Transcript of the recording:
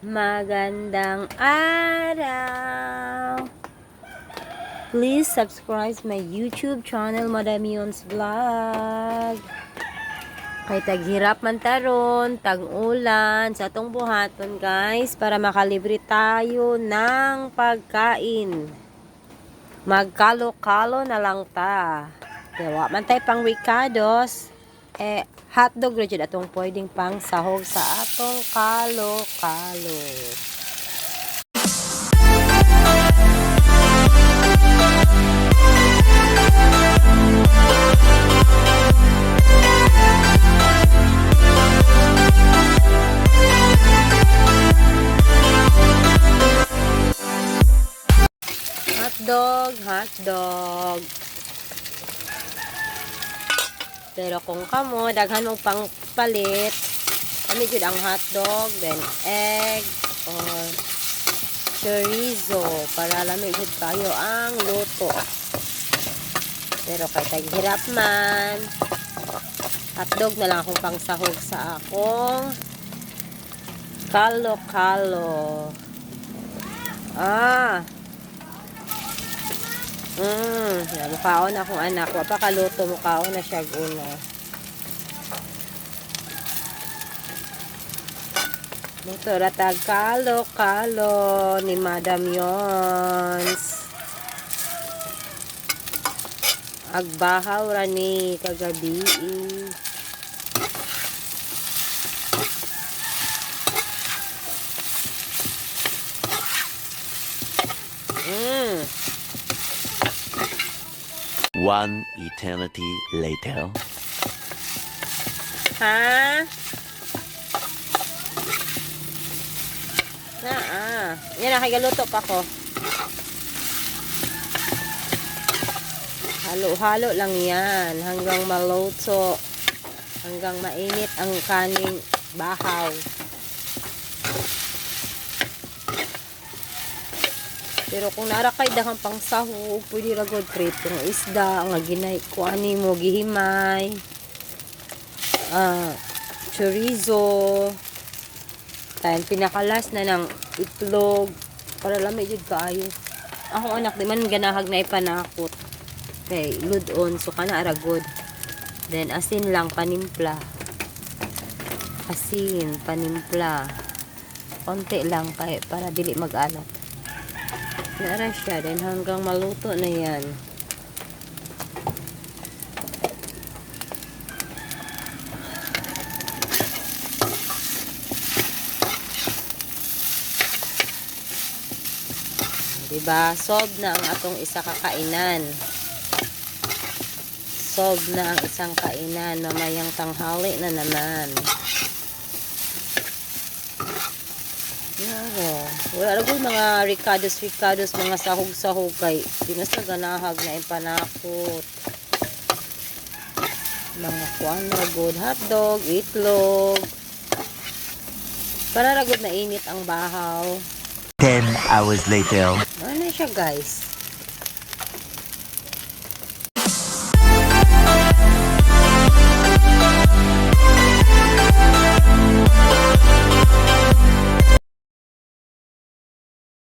Magandang araw! Please subscribe my YouTube channel, Madam Yon's Vlog. Kay taghirap man taron, tag-ulan sa atong buhaton guys, para makalibre tayo ng pagkain. Magkalo-kalo na lang ta. Kaya man tayo pang ricados, hotdog rin atong pwedeng pang sahog sa atong kalo-kalo. Hotdog. Pero kung kamo, daghan mong pang palit, kami jud ang hotdog, then egg, or chorizo, para lamig jud kayo ang luto. Pero kay taghirap man, hotdog na lang akong pang sahog sa akong kalo-kalo. Mukaon akong anak. Wapa kaluto, mukaon na siya guna. Luto ratag kalo-kalo ni Madam Yons. Agbahaw rani kagabi. One eternity later. Ha? Yan na, kagaluto pa ko. Halo-halo lang yan hanggang maluto, hanggang mainit ang kaning bahaw. Pero kung narakay dahang pang sahog, pwede ra gud prito ng isda nga ginay ko ani mo gihimay. Chorizo. Tayo pinakalas na ng itlog para lamig jud kaayo. Ako anak di man ganahag na ipanakot. Okay, ludon so kana ara good. Then asin lang panimpla. Asin panimpla. Konti lang kay para dili mag-alat. Nara siya, then hanggang maluto na yan. Diba? Solve na ang atong isa kakainan. Solve na ang isang kainan. Mamayang tanghali na naman. Wala rin mga ricados, mga sahog-sahog kay dinas na ganahag na impanakot. Mga kuan ragod, hotdog, itlog. Para ragod na init ang bahaw. 10 hours later. Ano siya guys?